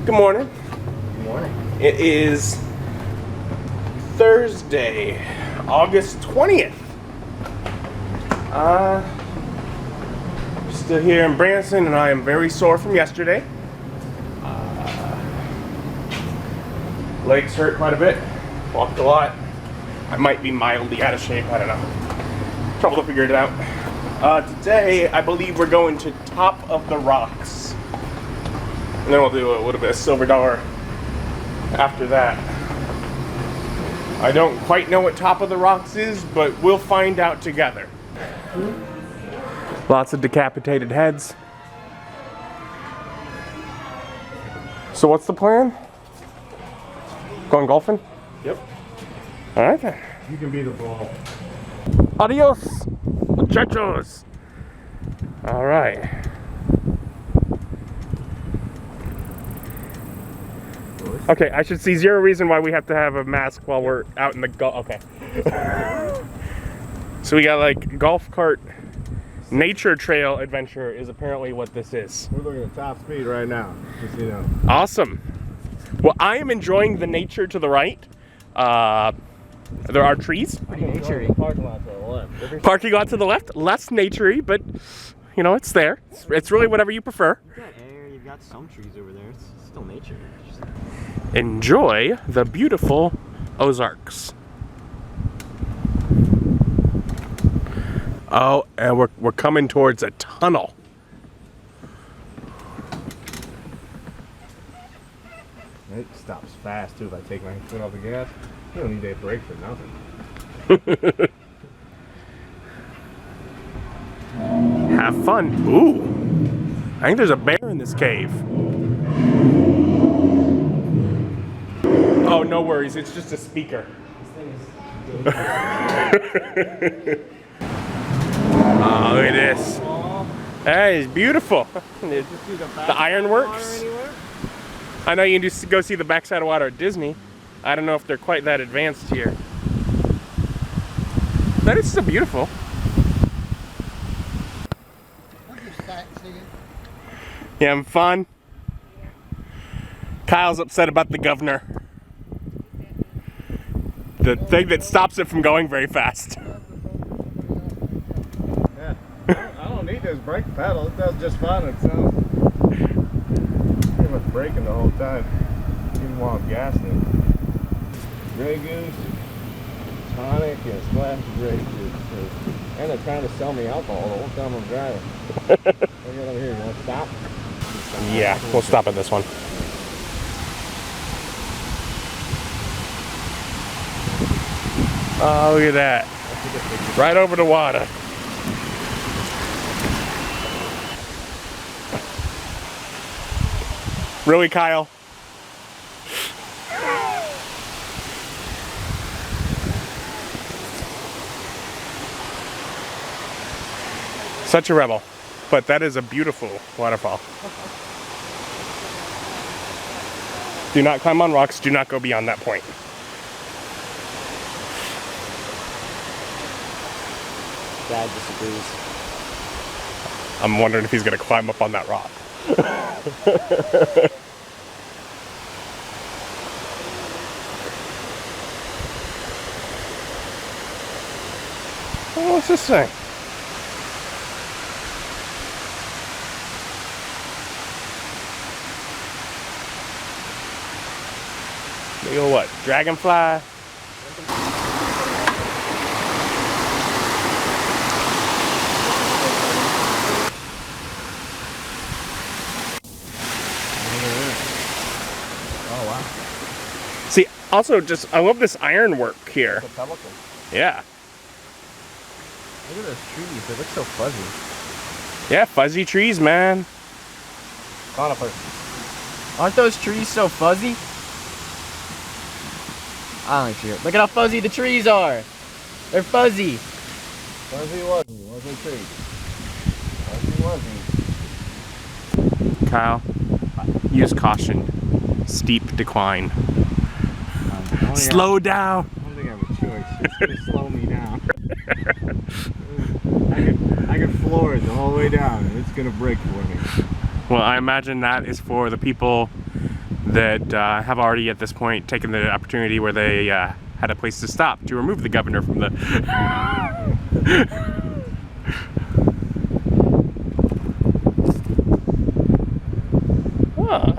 Good morning. Good morning. It is Thursday, August 20th. Still here in Branson, and I am very sore from yesterday. Legs hurt quite a bit. Walked a lot. I might be mildly out of shape. I don't know. Trouble to figure it out. Today, I believe we're going to Top of the Rocks. And then we'll do a little bit of Silver Dollar after that. I don't quite know what Top of the Rocks is, but we'll find out together. Lots of decapitated heads. So what's the plan? Going golfing? Yep. All right then. You can be the ball. Adios, muchachos. All right. Okay, I should see zero reason why we have to have a mask while we're out in the golf. Okay. So we got like golf cart nature trail adventure is apparently what this is. We're looking at top speed right now, just so you know. Awesome. Well, I am enjoying the nature to the right. There are trees. Pretty naturey. Parking lot to the left. Parking lot to the left, less naturey, but you know, it's there. It's really whatever you prefer. You've got air, you've got some trees over there. It's still nature. Enjoy the beautiful Ozarks. Oh, and we're coming towards a tunnel. It stops fast too if I take my foot off the gas. You don't need a brake for nothing. Have fun. Ooh, I think there's a bear in this cave. Oh, no worries. It's just a speaker. Oh, look at this. That is beautiful. The ironworks. I know you can just go see the backside of water at Disney. I don't know if they're quite that advanced here. That is so beautiful. Yeah, I'm fun. Kyle's upset about the governor. The thing that stops it from going very fast. Yeah, I don't need this brake pedal. It does just fine on itself. Pretty much braking the whole time, even while I'm gassing. Grey Goose, tonic, and splash of Grey Goose. And they're trying to sell me alcohol the whole time I'm driving. Look at over here. You want to stop? Yeah, we'll stop at this one. Oh, look at that. Right over the water. Really, Kyle? Such a rebel. But that is a beautiful waterfall. Do not climb on rocks. Do not go beyond that point. Dad disagrees. I'm wondering if he's going to climb up on that rock. Oh, what's this thing? Big ol' what? Dragonfly? Oh, wow. See, also just, I love this ironwork here. It's a pelican. Yeah. Look at those trees. They look so fuzzy. Yeah, fuzzy trees, man. Conifer. Aren't those trees so fuzzy? I don't think so. Look at how fuzzy the trees are. They're fuzzy. Fuzzy wuzzy. Wuzzy tree. Fuzzy wuzzy. Kyle, use caution. Steep decline. Slow down. I don't think I have a choice. It's going to slow me down. I could floor it the whole way down and it's going to break for me. Well, I imagine that is for the people that have already at this point taken the opportunity where they had a place to stop to remove the governor from the... Ah,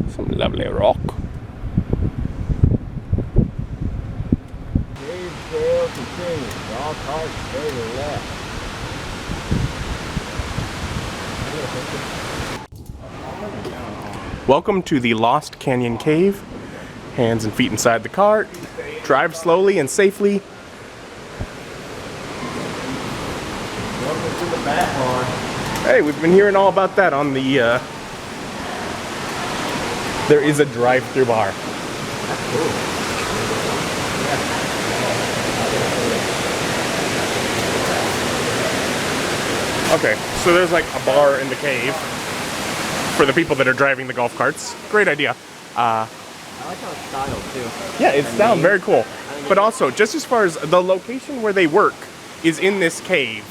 some lovely rock. Cave trail continues. All cars stay to the left. Welcome to the Lost Canyon Cave. Hands and feet inside the cart. Drive slowly and safely. Welcome to the back bar. Hey, we've been hearing all about that on the, there is a drive-through bar. Okay, so there's like a bar in the cave for the people that are driving the golf carts. Great idea. I like how it's styled too. Yeah, it's sound very cool. But also, just as far as the location where they work is in this cave.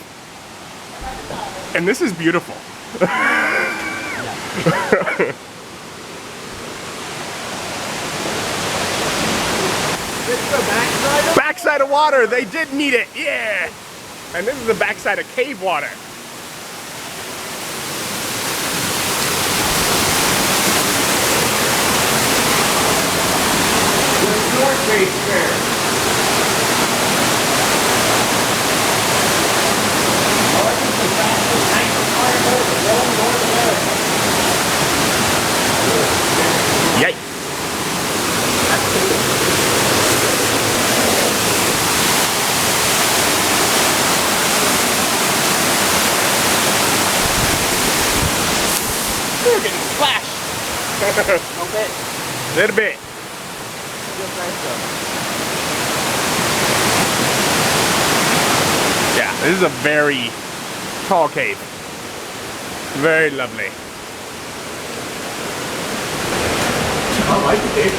And this is beautiful. This is the backside of Backside of water, they did need it, yeah! And this is the backside of cave water. North Face Fair. Yikes. We're getting splashed. A little bit. Little bit. Feels nice though. Yeah, this is a very tall cave. Very lovely. I like the cave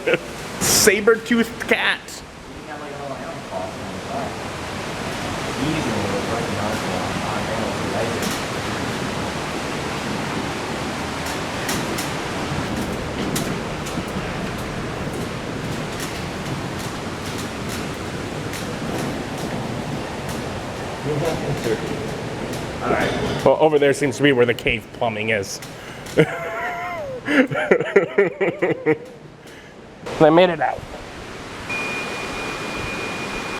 part. Saber-toothed cat. You got like a little animal paw on the side. Easily recognizable on animals who like it. Alright. Well, over there seems to be where the cave plumbing is. I made it out.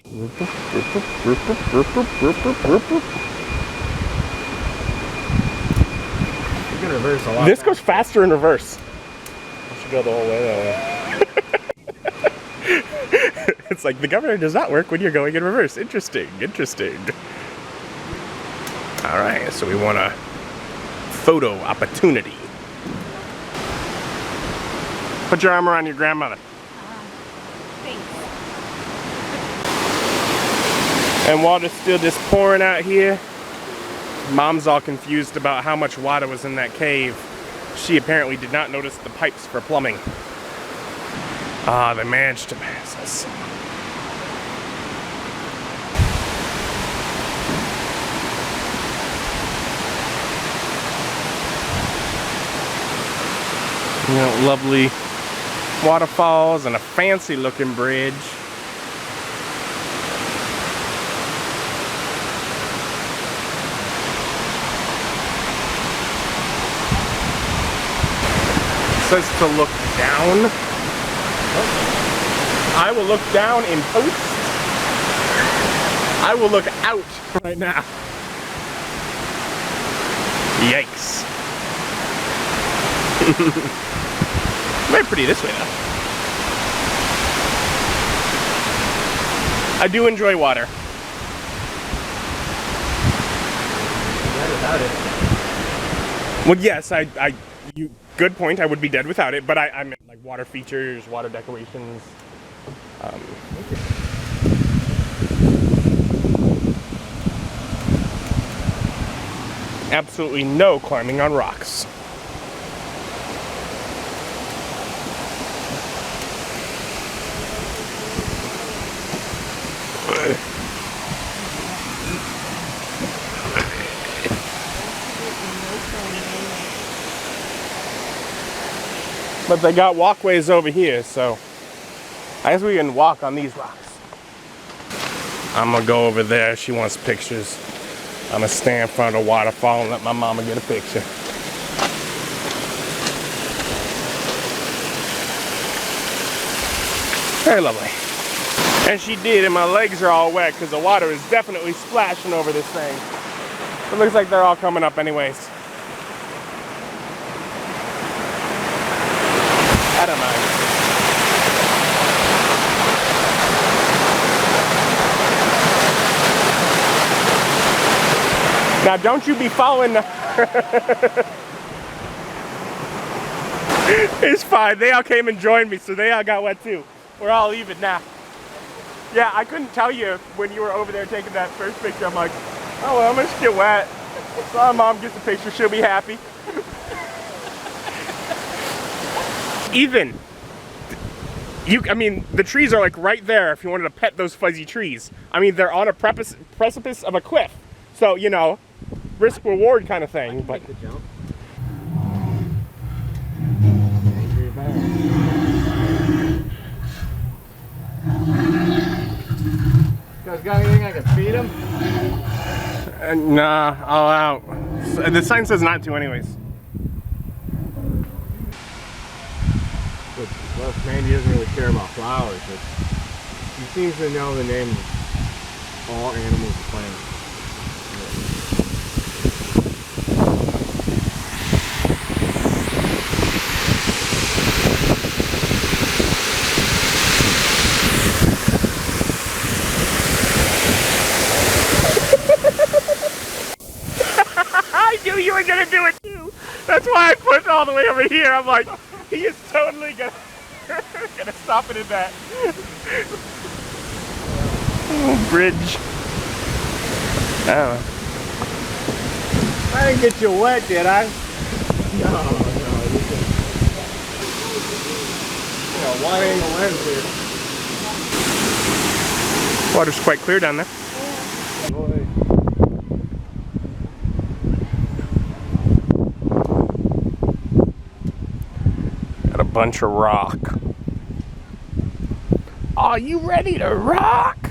You can reverse a lot. This goes faster in reverse. I should go the whole way that way. It's like the governor does not work when you're going in reverse. Interesting, interesting. All right, so we want a photo opportunity. Put your arm around your grandmother. And water's still just pouring out here. Mom's all confused about how much water was in that cave. She apparently did not notice the pipes for plumbing. Ah, they managed to pass us. You know, lovely waterfalls and a fancy looking bridge. It says to look down. I will look down in post. I will look out right now. Yikes. Very pretty this way though. I do enjoy water. Without it. Well, yes, good point. I would be dead without it, but I meant like water features, water decorations. Absolutely no climbing on rocks. But they got walkways over here, so I guess we can walk on these rocks. I'm gonna go over there. She wants pictures. I'm gonna stand in front of the waterfall and let my mama get a picture. Very lovely. And she did, and my legs are all wet because the water is definitely splashing over this thing. It looks like they're all coming up anyways. I don't mind. Now don't you be following the... It's fine, they all came and joined me, so they all got wet too. We're all even now. Yeah, I couldn't tell you when you were over there taking that first picture. I'm like, oh well, I'm gonna just get wet. So my mom gets the picture, she'll be happy. Even, I mean, the trees are like right there if you wanted to pet those fuzzy trees. I mean, they're on a precipice of a cliff. So, you know, risk reward kind of thing. But the jump. Angry bear. You guys got anything I can feed him? Nah, all out. The sign says not to anyways. Well, Mandy doesn't really care about flowers, but he seems to know the name of all animals and plants. I knew you were gonna do it too. That's why I put it all the way over here. I'm like, he is totally gonna stop it in that. Oh, bridge. Oh. I didn't get you wet, did I? No. Wide angle lens here. Water's quite clear down there. Got a bunch of rock. Are you ready to rock?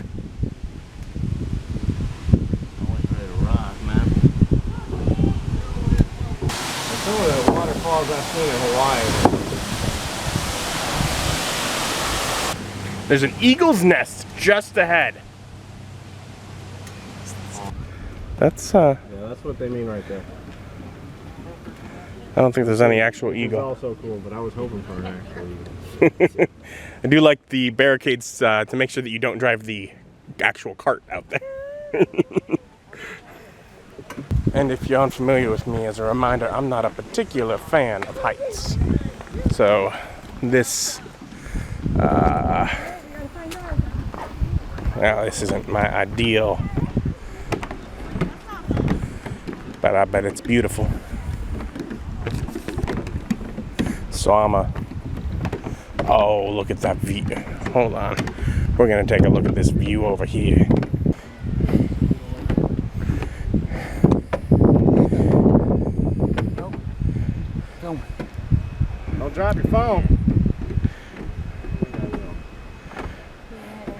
Some of the waterfalls I've seen in Hawaii. There's an eagle's nest just ahead. That's Yeah, that's what they mean right there. I don't think there's any actual It's eagle. also cool, but I was hoping for an actual eagle. I do like the barricades to make sure that you don't drive the actual cart out there. And if you're unfamiliar with me, as a reminder, I'm not a particular fan of heights. So this, well, this isn't my ideal, but I bet it's beautiful. So oh, look at that view. Hold on. We're gonna take a look at this view over here. Don't drop your phone.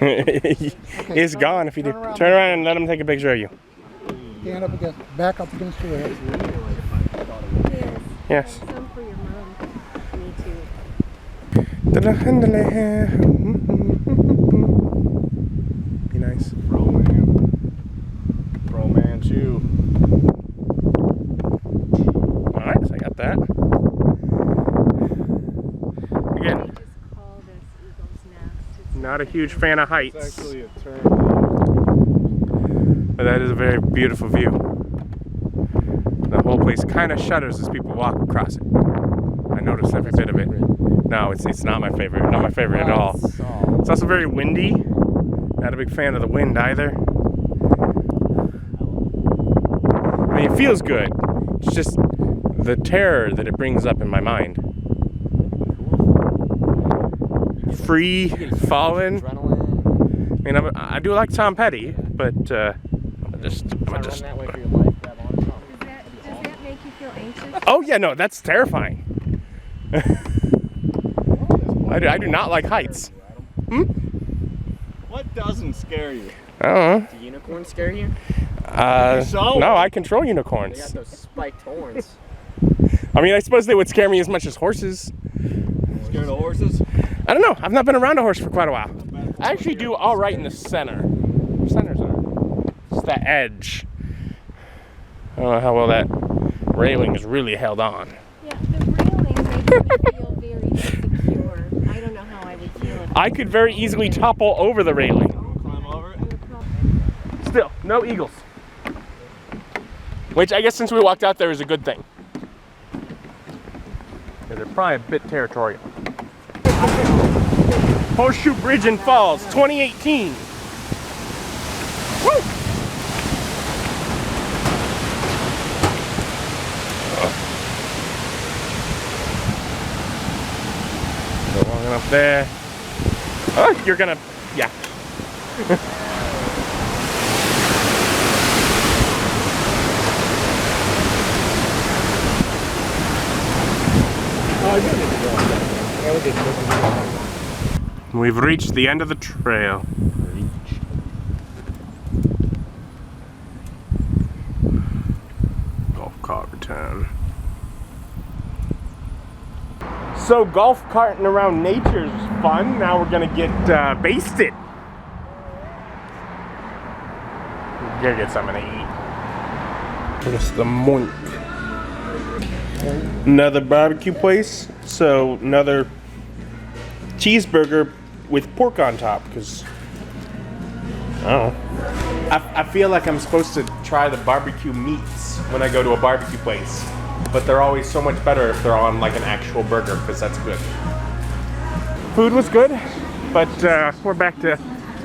It's gone if you do. Turn around and let him take a picture of you. Stand up against, back up against your head. Yes. Some for your mom. Me too. Be nice. Bro man chew. Nice, I got that. Again, Just call this Eagle's Nest. It's not a huge fan of It's heights, actually a turn. but that is a very beautiful view. The whole place kind of shudders as people walk across it. I noticed every bit of it. No, it's not my favorite. Not my favorite at all. It's also very windy. Not a big fan of the wind either. I mean, it feels good. It's just the terror that it brings up in my mind. Free falling. Adrenaline. I mean, I do like Tom Petty, but I'm just. Run that way for your life, grab on something. Does that make you feel anxious? Oh yeah, no, that's terrifying. I do not like heights. Hmm? What doesn't scare you? I don't know. Do unicorns scare you? No, I control They unicorns. got those spiked horns. I mean, I suppose they would scare me as much as horses. Scared of horses? I don't know. I've not been around a horse for quite a while. I actually do all right in the center. Centers are. It's the edge. I don't know how well that railing is really held on. Yeah, the railing makes me feel very insecure. I don't know how I would feel if I could very easily topple over the railing. Climb over it? I would probably. Still, no eagles. Which I guess since we walked out there is a good thing. Yeah, they're probably a bit territorial. Horseshoe Bridge and Falls, 2018. Woo! Go long enough there. Oh, you're gonna, yeah. We've reached the end of the trail. Golf cart return. So golf carting around nature's fun. Now we're gonna get basted. Gonna get something to eat. Here's the moink. Another barbecue place. So another cheeseburger with pork on top, because I don't know. I feel like I'm supposed to try the barbecue meats when I go to a barbecue place, but they're always so much better if they're on like an actual burger, because that's good. Food was good, but we're back to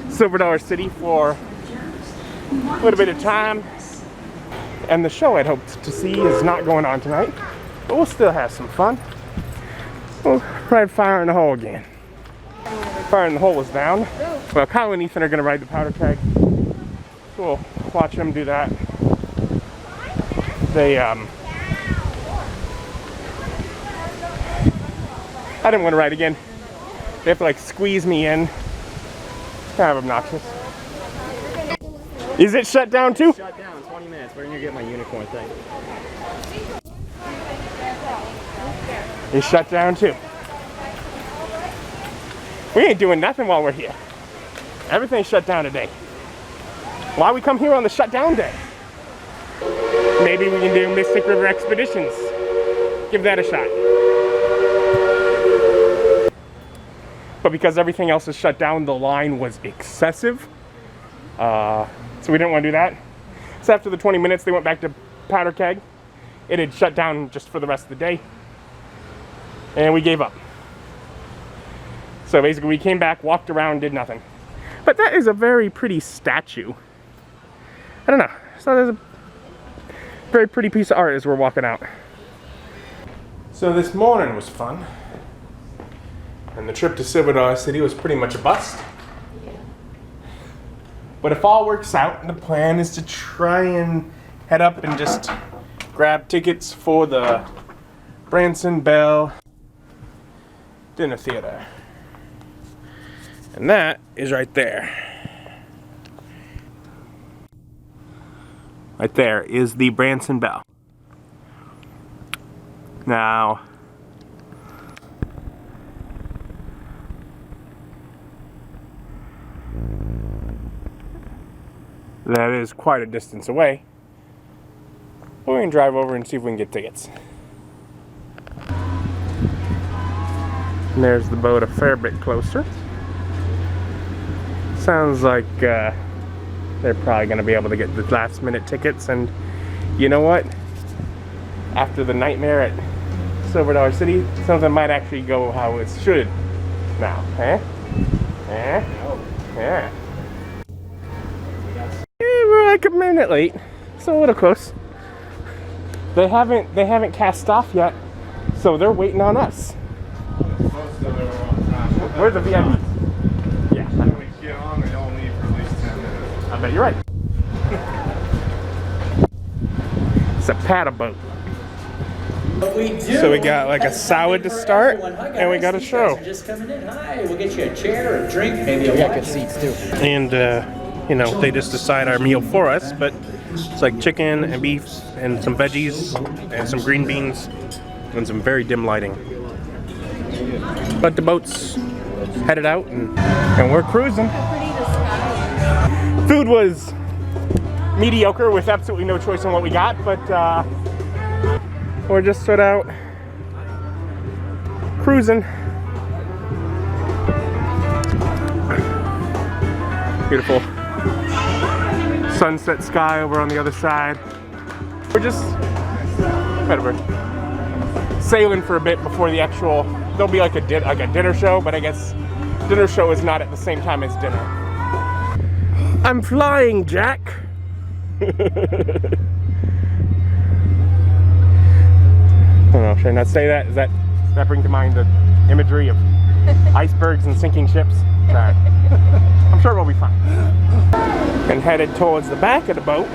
Silver Dollar City for a little bit of time, and the show I'd hoped to see is not going on tonight, but we'll still have some fun. We'll ride Fire in the Hole again. Fire in the Hole was down. Well, Kyle and Ethan are going to ride the powder keg. We'll watch them do that. They, I didn't want to ride again. They have to like squeeze me in. Kind of obnoxious. Is it shut down too? Shut down, 20 minutes. We're gonna get my unicorn thing. It's shut down too. We ain't doing nothing while we're here. Everything's shut down today. Why we come here on the shutdown day? Maybe we can do Mystic River Expeditions. Give that a shot. But because everything else is shut down, the line was excessive. So we didn't want to do that. So after the 20 minutes, they went back to powder keg. It had shut down just for the rest of the day. And we gave up. So basically we came back, walked around, did nothing. But that is a very pretty statue. I don't know. So there's a very pretty piece of art as we're walking out. So this morning was fun. And the trip to Silver Dollar City was pretty much a bust. But if all works out, the plan is to try and head up and just grab tickets for the Branson Belle Dinner Theater. And that is right there. Right there is the Branson Belle. Now, that is quite a distance away. We're gonna drive over and see if we can get tickets. And there's the boat a fair bit closer. Sounds like they're probably gonna be able to get the last minute tickets, and you know what? After the nightmare at Silver Dollar City, something might actually go how it should now, eh? Eh? Yeah. We're like a minute late, so a little close. They haven't cast off yet, so they're waiting on us. Where's the VIP? Yeah. When we get on, they don't leave for at least 10 minutes. I bet you're right. It's a paddle boat. So we got like a salad to start, and we got a show. Just coming in. Hi, we'll get you a chair, a drink, maybe a We got good seats too. And you know, they just decide our meal for us, but it's like chicken and beef and some veggies and some green beans and some very dim lighting. But the boat's headed out and we're cruising. How pretty the sky is. Food was mediocre with absolutely no choice on what we got, but we're just sort out cruising. Beautiful sunset sky over on the other side. We're just whatever sailing for a bit before the actual. There'll be like a dinner show, but I guess dinner show is not at the same time as dinner. I'm flying, Jack. I don't know, should I not say that? Does that bring to mind the imagery of icebergs and sinking ships? Sorry. I'm sure we'll be fine. And headed towards the back of the boat.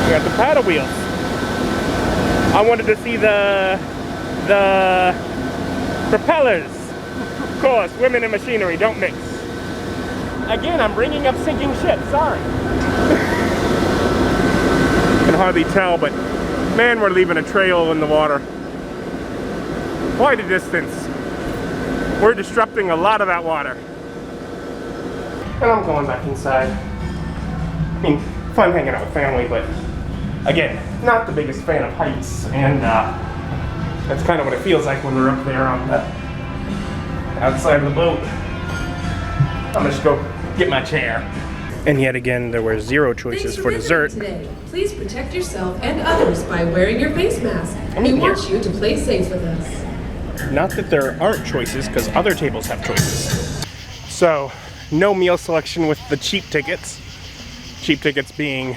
We got the paddle wheels. I wanted to see the propellers. Of course, women and machinery don't mix. Again, I'm bringing up sinking ships, sorry. Can hardly tell, but man, we're leaving a trail in the water. Quite a distance. We're disrupting a lot of that water. And I'm going back inside. I mean, fun hanging out with family, but again, not the biggest fan of heights, and that's kind of what it feels like when we're up there on the outside of the boat. I'm gonna just go get my chair. And yet again, there were zero choices for dessert. Today. Please protect yourself and others by wearing your face mask. I'm We in here. want you to play safe with us. Not that there aren't choices, because other tables have choices. So, no meal selection with the cheap tickets. Cheap tickets being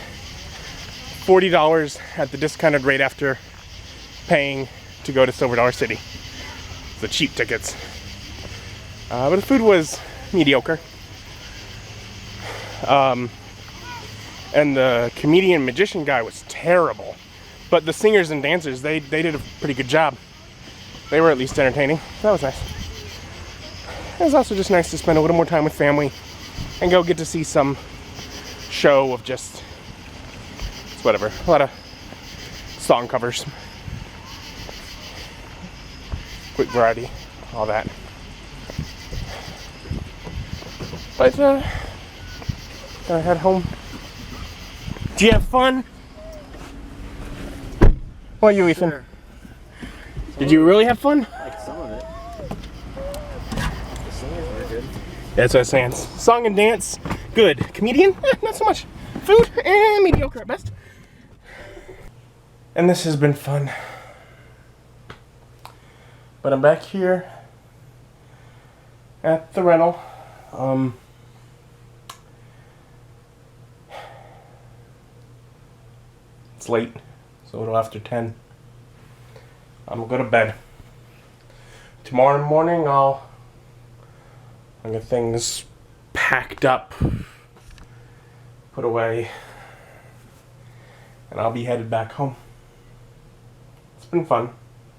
$40 at the discounted rate after paying to go to Silver Dollar City. The cheap tickets. But the food was mediocre. And the comedian magician guy was terrible. But the singers and dancers, they did a pretty good job. They were at least entertaining. That was nice. It was also just nice to spend a little more time with family and go get to see some show of just whatever. A lot of song covers. Quick variety, all that. But gonna head home. Do you have fun? What are you, Ethan? Sure. Did you really have fun? Like some of it. The singers were good. That's what I was saying. Song and dance, good. Comedian, not so much. Food, mediocre at best. And this has been fun. But I'm back here at the rental. It's late. It's a little after 10. I'm gonna go to bed. Tomorrow morning I'll get things packed up, put away, and I'll be headed back home. It's been fun.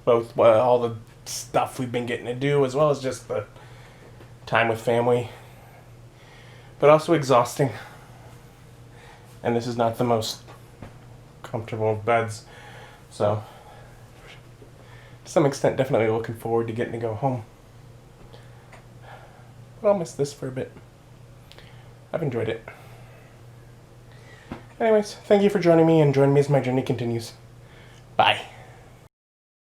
Both all the stuff we've been getting to do, as well as just the time with family. But also exhausting. And this is not the most comfortable of beds. So, to some extent, definitely looking forward to getting to go home. But I'll miss this for a bit. I've enjoyed it. Anyways, thank you for joining me, and join me as my journey continues. Bye.